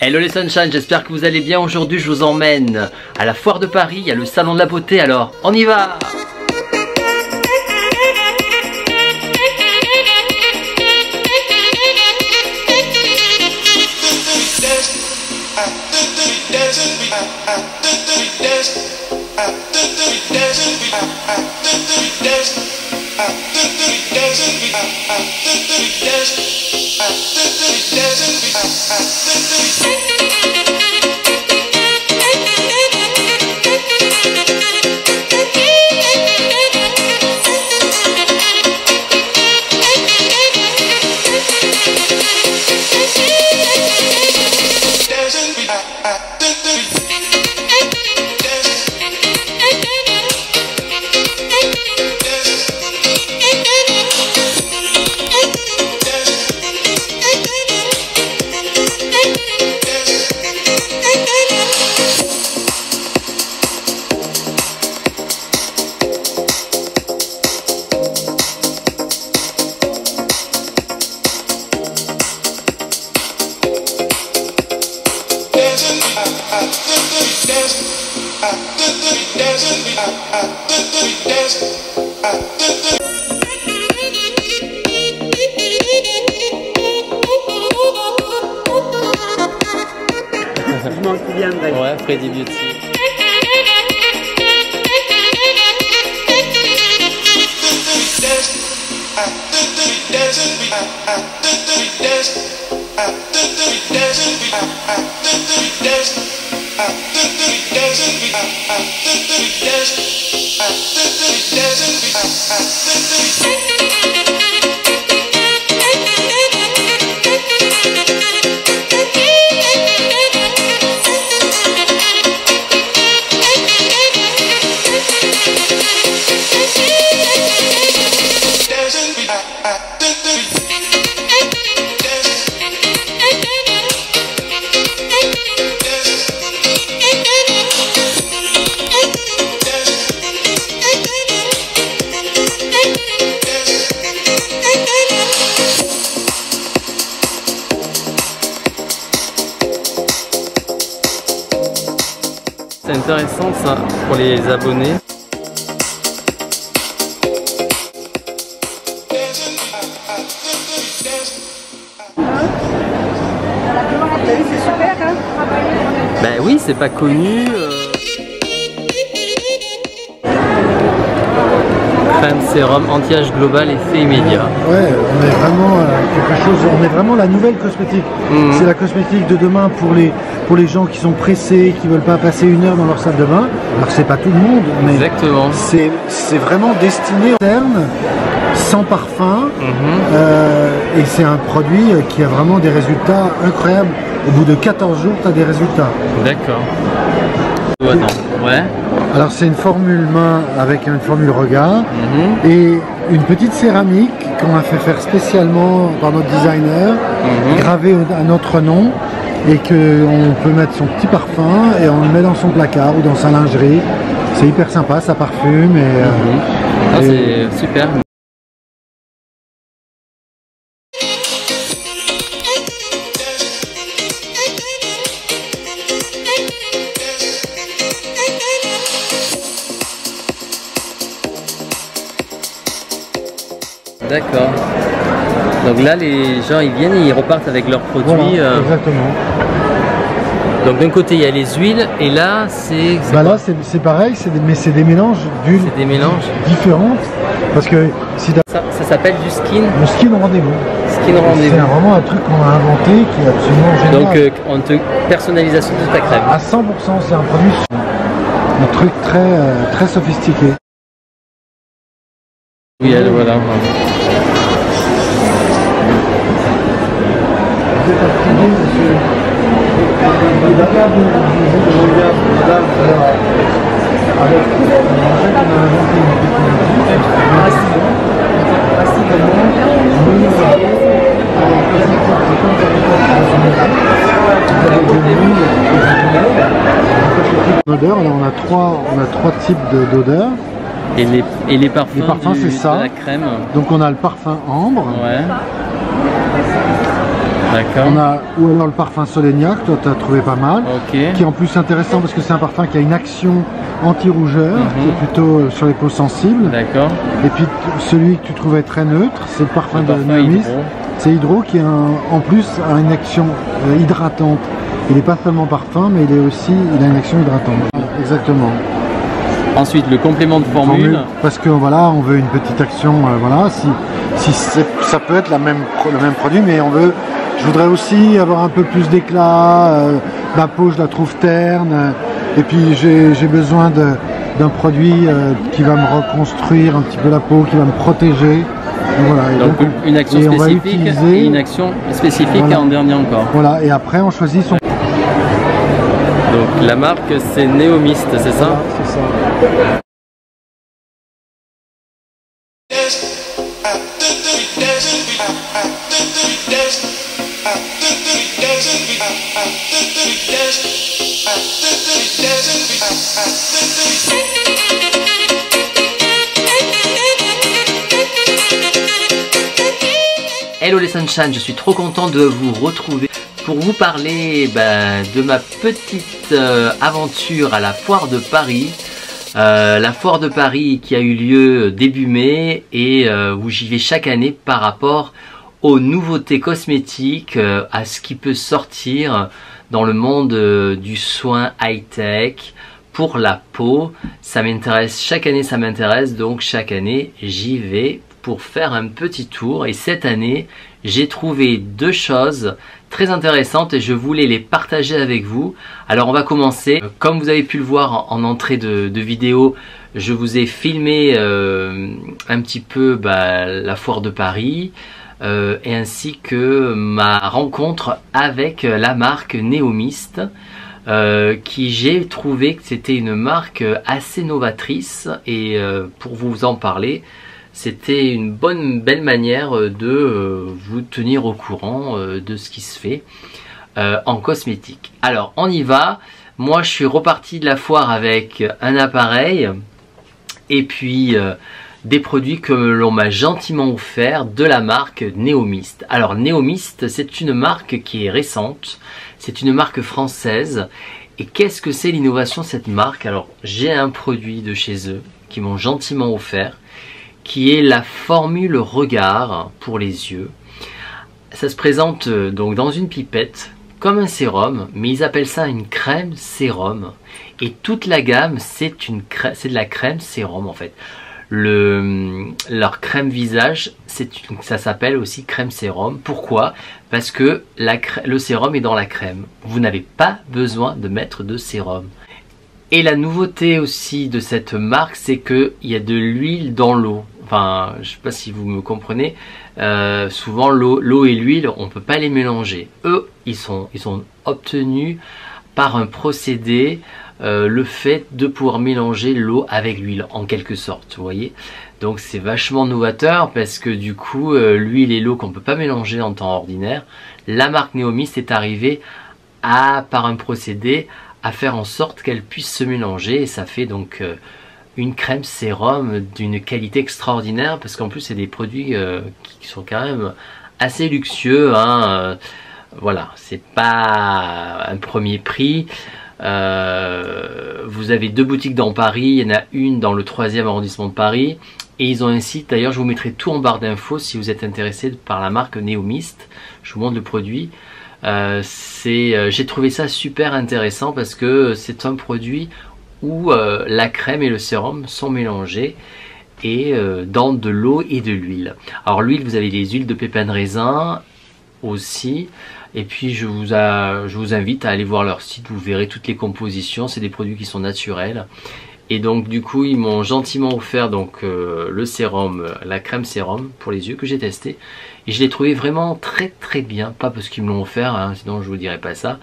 Hello les Sunshine, j'espère que vous allez bien. Aujourd'hui je vous emmène à la foire de Paris, il y a le salon de la beauté, alors on y va! Ouais, Freddy Beauty. C'est intéressant ça pour les abonnés. C'est super, hein? Ben oui, c'est pas connu. Crème sérum anti-âge global effet immédiat. Ouais, on est vraiment quelque chose, on est vraiment la nouvelle cosmétique. C'est la cosmétique de demain pour les gens qui sont pressés, qui veulent pas passer une heure dans leur salle de bain. Alors c'est pas tout le monde, mais exactement. C'est vraiment destiné au terme, sans parfum, et c'est un produit qui a vraiment des résultats incroyables. Au bout de 14 jours, tu as des résultats. D'accord. Attends, ouais. Alors c'est une formule main avec une formule regard et une petite céramique qu'on a fait faire spécialement par notre designer, gravée à notre nom, et qu'on peut mettre son petit parfum et on le met dans son placard ou dans sa lingerie. C'est hyper sympa, ça parfume et, c'est super. D'accord. Donc là, les gens ils viennent et ils repartent avec leurs produits. Voilà, exactement. Donc d'un côté il y a les huiles et là c'est. Bah là c'est pareil, mais c'est des mélanges d'huiles. C'est des mélanges différentes. Parce que si ça s'appelle du skin. Le skin rendez-vous. Skin rendez-vous. C'est vraiment un truc qu'on a inventé qui est absolument génial. Donc on te personnalisation de ta crème. À 100%, c'est un produit, un truc très sophistiqué. Oui, voilà. Odeur, là on a trois types d'odeurs. Et les parfums, c'est ça. de la crème. Donc on a le parfum ambre. Ouais. D'accord. On a, ou alors le parfum Soleignac, toi tu as trouvé pas mal. Ok. Qui est en plus intéressant parce que c'est un parfum qui a une action anti-rougeur, qui est plutôt sur les peaux sensibles. D'accord. Et puis celui que tu trouvais très neutre, c'est le parfum de Néo Mist. C'est Hydro qui en plus a une action hydratante. Il n'est pas seulement parfum, mais il a une action hydratante. Exactement. Ensuite, le complément de formule. Parce que voilà, on veut une petite action. Voilà, si ça peut être le même produit, mais je voudrais aussi avoir un peu plus d'éclat. Ma peau, je la trouve terne. Et puis j'ai besoin d'un produit qui va me reconstruire un petit peu la peau, qui va me protéger. Voilà, donc une action spécifique et une action spécifique en dernier encore. Voilà, et après on choisit son... Donc la marque c'est Néo Mist, c'est ça? Voilà, c'est ça. Hello les Sunshine, je suis trop content de vous retrouver pour vous parler de ma petite aventure à la foire de Paris. La foire de Paris qui a eu lieu début mai et où j'y vais chaque année par rapport aux nouveautés cosmétiques, à ce qui peut sortir dans le monde du soin high-tech pour la peau. Ça m'intéresse, chaque année ça m'intéresse, donc chaque année j'y vais pour faire un petit tour. Et cette année j'ai trouvé deux choses très intéressantes et je voulais les partager avec vous. Alors on va commencer. Comme vous avez pu le voir en entrée de vidéo, je vous ai filmé un petit peu la foire de Paris et ainsi que ma rencontre avec la marque Néo Mist, qui j'ai trouvé que c'était une marque assez novatrice et pour vous en parler, c'était une belle manière de vous tenir au courant de ce qui se fait en cosmétique. Alors on y va. Moi je suis reparti de la foire avec un appareil et puis des produits que l'on m'a gentiment offert de la marque Néo Mist. Alors Néo Mist, c'est une marque qui est récente, c'est une marque française. Et qu'est-ce que c'est l'innovation de cette marque? Alors j'ai un produit de chez eux qui m'ont gentiment offert, qui est la formule regard pour les yeux. Ça se présente donc dans une pipette comme un sérum, mais ils appellent ça une crème sérum. Et toute la gamme, c'est de la crème sérum en fait. Leur crème visage, ça s'appelle aussi crème sérum. Pourquoi? Parce que le sérum est dans la crème. Vous n'avez pas besoin de mettre de sérum. Et la nouveauté aussi de cette marque, c'est qu'il y a de l'huile dans l'eau. Enfin, je ne sais pas si vous me comprenez. Souvent, l'eau et l'huile, on ne peut pas les mélanger. Eux, ils sont obtenus par un procédé, le fait de pouvoir mélanger l'eau avec l'huile, en quelque sorte. Vous voyez? Donc, c'est vachement novateur parce que du coup, l'huile et l'eau qu'on ne peut pas mélanger en temps ordinaire, la marque Néo Mist est arrivée par un procédé à faire en sorte qu'elle puisse se mélanger et ça fait donc une crème sérum d'une qualité extraordinaire parce qu'en plus c'est des produits qui sont quand même assez luxueux, hein. Voilà, c'est pas un premier prix. Vous avez deux boutiques dans Paris, il y en a une dans le 3e arrondissement de Paris et ils ont un site, d'ailleurs je vous mettrai tout en barre d'infos si vous êtes intéressé par la marque Néo Mist. Je vous montre le produit. J'ai trouvé ça super intéressant parce que c'est un produit où la crème et le sérum sont mélangés et dans de l'eau et de l'huile. Alors l'huile, vous avez des huiles de pépins de raisin aussi et puis je vous invite à aller voir leur site, vous verrez toutes les compositions, c'est des produits qui sont naturels. Et donc du coup ils m'ont gentiment offert donc le sérum, la crème sérum pour les yeux que j'ai testé et je l'ai trouvé vraiment très bien, pas parce qu'ils me l'ont offert, hein, sinon je vous dirais pas ça,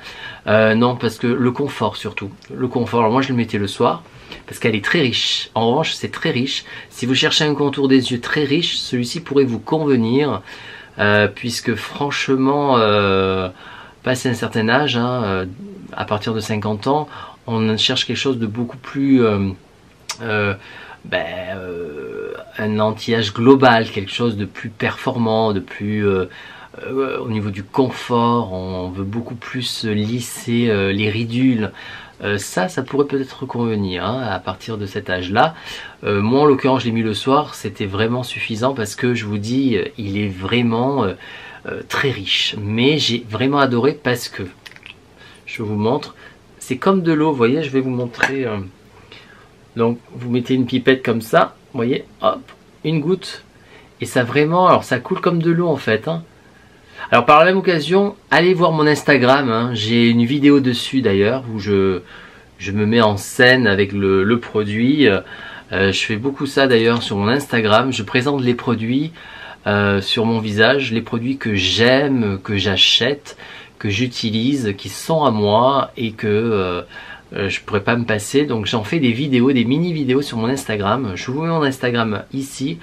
non parce que le confort surtout, le confort. Alors moi je le mettais le soir parce qu'elle est très riche, en revanche c'est très riche, si vous cherchez un contour des yeux très riche, celui-ci pourrait vous convenir puisque franchement passé un certain âge, hein, à partir de 50 ans, on cherche quelque chose de beaucoup plus un anti-âge global, quelque chose de plus performant, de plus au niveau du confort, on veut beaucoup plus lisser les ridules. Ça pourrait peut-être convenir hein, à partir de cet âge-là. Moi, en l'occurrence, je l'ai mis le soir, c'était vraiment suffisant parce que je vous dis, il est vraiment très riche. Mais j'ai vraiment adoré parce que, je vous montre, c'est comme de l'eau, vous voyez, je vais vous montrer. Donc, vous mettez une pipette comme ça, vous voyez, hop, une goutte. Et ça vraiment, alors ça coule comme de l'eau en fait. Hein. Alors par la même occasion, allez voir mon Instagram, hein. J'ai une vidéo dessus d'ailleurs où je me mets en scène avec le produit. Je fais beaucoup ça d'ailleurs sur mon Instagram, je présente les produits sur mon visage, les produits que j'aime, que j'achète, que j'utilise, qui sont à moi et que je pourrais pas me passer. Donc j'en fais des vidéos, des mini vidéos sur mon Instagram. Je vous mets mon Instagram ici.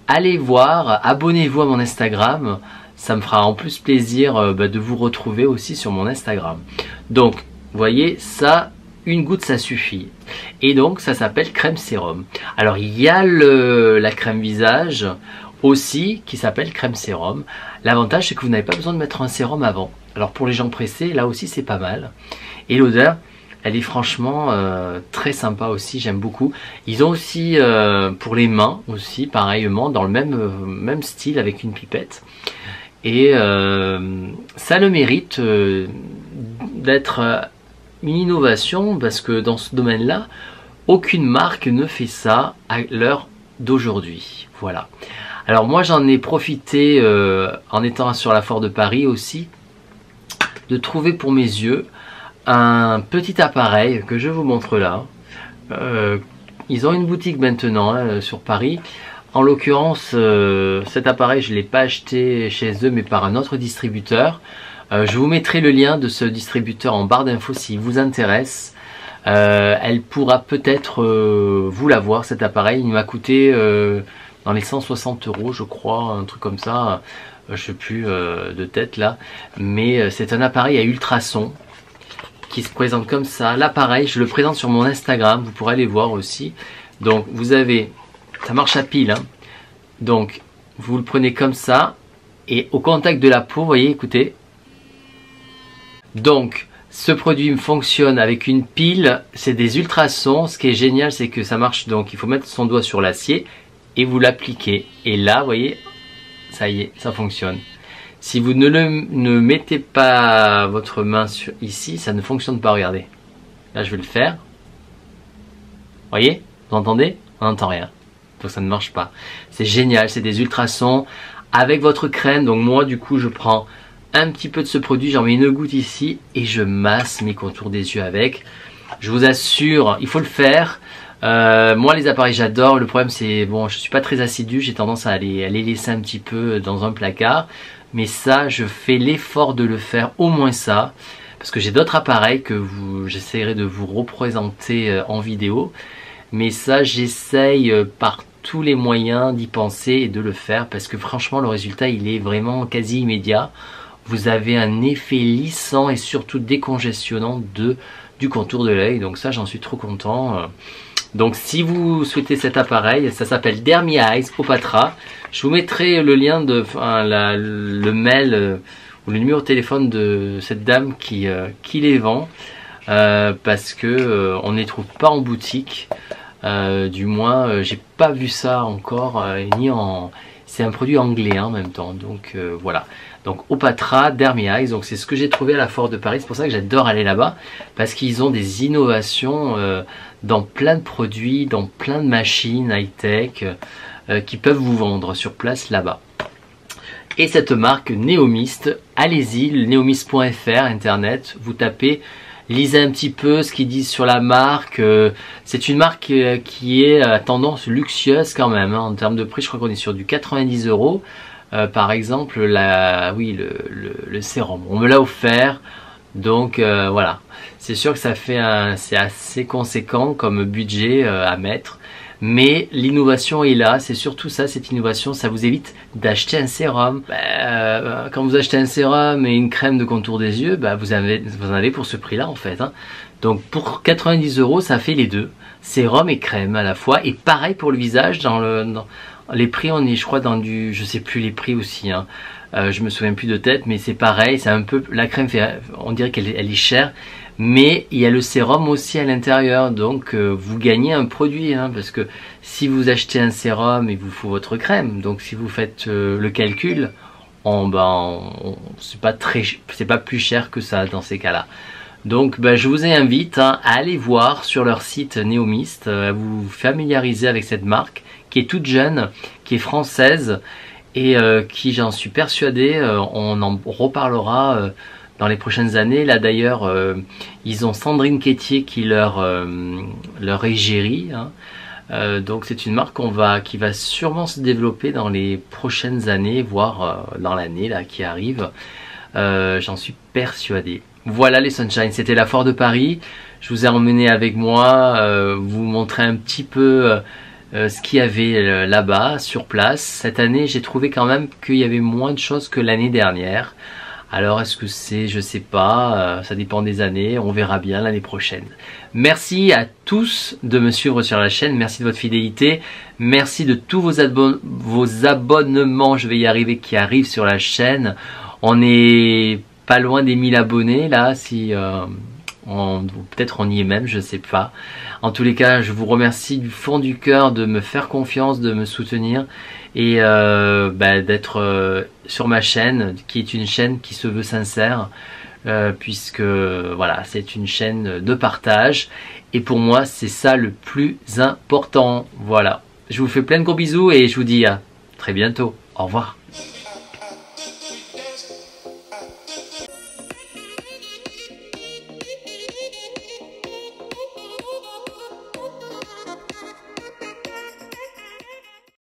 Allez voir, abonnez-vous à mon Instagram. Ça me fera en plus plaisir de vous retrouver aussi sur mon Instagram. Donc, vous voyez, ça, une goutte, ça suffit. Et donc, ça s'appelle crème sérum. Alors, il y a la crème visage aussi qui s'appelle crème sérum. L'avantage, c'est que vous n'avez pas besoin de mettre un sérum avant. Alors, pour les gens pressés, là aussi, c'est pas mal. Et l'odeur, elle est franchement très sympa aussi, j'aime beaucoup. Ils ont aussi, pour les mains aussi, pareillement, dans le même style avec une pipette. Et ça le mérite d'être une innovation parce que dans ce domaine-là, aucune marque ne fait ça à l'heure d'aujourd'hui. Voilà. Alors moi j'en ai profité en étant sur la Foire de Paris aussi de trouver pour mes yeux un petit appareil que je vous montre là. Ils ont une boutique maintenant hein, sur Paris. En l'occurrence, cet appareil, je ne l'ai pas acheté chez eux, mais par un autre distributeur. Je vous mettrai le lien de ce distributeur en barre d'infos s'il vous intéresse. Elle pourra peut-être vous l'avoir, cet appareil. Il m'a coûté dans les 160 €, je crois, un truc comme ça. Je ne sais plus de tête là. Mais c'est un appareil à ultrasons qui se présente comme ça. L'appareil, je le présente sur mon Instagram. Vous pourrez aller voir aussi. Donc, vous avez... Ça marche à pile, hein. Donc vous le prenez comme ça et au contact de la peau, vous voyez, écoutez. Donc ce produit fonctionne avec une pile, c'est des ultrasons. Ce qui est génial, c'est que ça marche. Donc il faut mettre son doigt sur l'acier et vous l'appliquez. Et là, vous voyez, ça y est, ça fonctionne. Si vous ne mettez pas votre main ici, ça ne fonctionne pas. Regardez. Là, je vais le faire. Vous voyez, vous entendez? On n'entend rien. Donc ça ne marche pas. C'est génial, c'est des ultrasons avec votre crème. Donc moi du coup je prends un petit peu de ce produit, j'en mets une goutte ici et je masse mes contours des yeux avec. Je vous assure, il faut le faire. Moi les appareils j'adore. Le problème c'est, bon, je suis pas très assidu, j'ai tendance à les laisser un petit peu dans un placard. Mais ça, je fais l'effort de le faire, au moins ça. Parce que j'ai d'autres appareils que j'essaierai de vous représenter en vidéo. Mais ça, j'essaye par tous les moyens d'y penser et de le faire parce que franchement, le résultat, il est vraiment quasi immédiat. Vous avez un effet lissant et surtout décongestionnant du contour de l'œil. Donc ça, j'en suis trop content. Donc si vous souhaitez cet appareil, ça s'appelle Dermy Eyes Opatra. Je vous mettrai le lien de le mail ou le numéro de téléphone de cette dame qui les vend. Parce que on ne les trouve pas en boutique, du moins j'ai pas vu ça encore, ni en... c'est un produit anglais hein, en même temps, donc voilà. Donc Opatra, Dermy Eyes, donc c'est ce que j'ai trouvé à la Foire de Paris. C'est pour ça que j'adore aller là-bas, parce qu'ils ont des innovations dans plein de produits, dans plein de machines high-tech qui peuvent vous vendre sur place là-bas. Et cette marque Neomist, allez-y, neomist.fr, internet, vous tapez, lisez un petit peu ce qu'ils disent sur la marque. C'est une marque qui est à tendance luxueuse quand même, hein, en termes de prix. Je crois qu'on est sur du 90 €. Par exemple, le sérum, on me l'a offert. Donc voilà, c'est sûr que ça fait c'est assez conséquent comme budget à mettre. Mais l'innovation est là, c'est surtout ça, cette innovation, ça vous évite d'acheter un sérum. Quand vous achetez un sérum et une crème de contour des yeux, vous en avez pour ce prix-là en fait. Hein. Donc pour 90 €, ça fait les deux, sérum et crème à la fois. Et pareil pour le visage, dans les prix, on est, je crois, dans du, je sais plus les prix aussi. Hein. Je me souviens plus de tête, mais c'est pareil, c'est un peu la crème fait, on dirait qu'elle est chère, mais il y a le sérum aussi à l'intérieur, donc vous gagnez un produit, hein, parce que si vous achetez un sérum, il vous faut votre crème, donc si vous faites le calcul, c'est pas plus cher que ça dans ces cas-là. Donc je vous invite à aller voir sur leur site Neomist, à vous familiariser avec cette marque qui est toute jeune, qui est française et qui, j'en suis persuadé, on en reparlera dans les prochaines années. Là d'ailleurs, ils ont Sandrine Quétier qui leur égérie, hein. Donc c'est une marque qui va sûrement se développer dans les prochaines années, voire dans l'année là qui arrive. J'en suis persuadé. Voilà les Sunshine, c'était la foire de Paris. Je vous ai emmené avec moi, vous montrer un petit peu ce qu'il y avait là-bas, sur place. Cette année, j'ai trouvé quand même qu'il y avait moins de choses que l'année dernière. Alors est-ce que c'est, je sais pas, ça dépend des années, on verra bien l'année prochaine. Merci à tous de me suivre sur la chaîne, merci de votre fidélité, merci de tous vos abonnements, je vais y arriver, qui arrivent sur la chaîne. On est pas loin des 1000 abonnés là, si peut-être on y est même, je sais pas. En tous les cas, je vous remercie du fond du cœur de me faire confiance, de me soutenir et d'être sur ma chaîne, qui est une chaîne qui se veut sincère, puisque voilà, c'est une chaîne de partage et pour moi c'est ça le plus important. Voilà, je vous fais plein de gros bisous et je vous dis à très bientôt. Au revoir.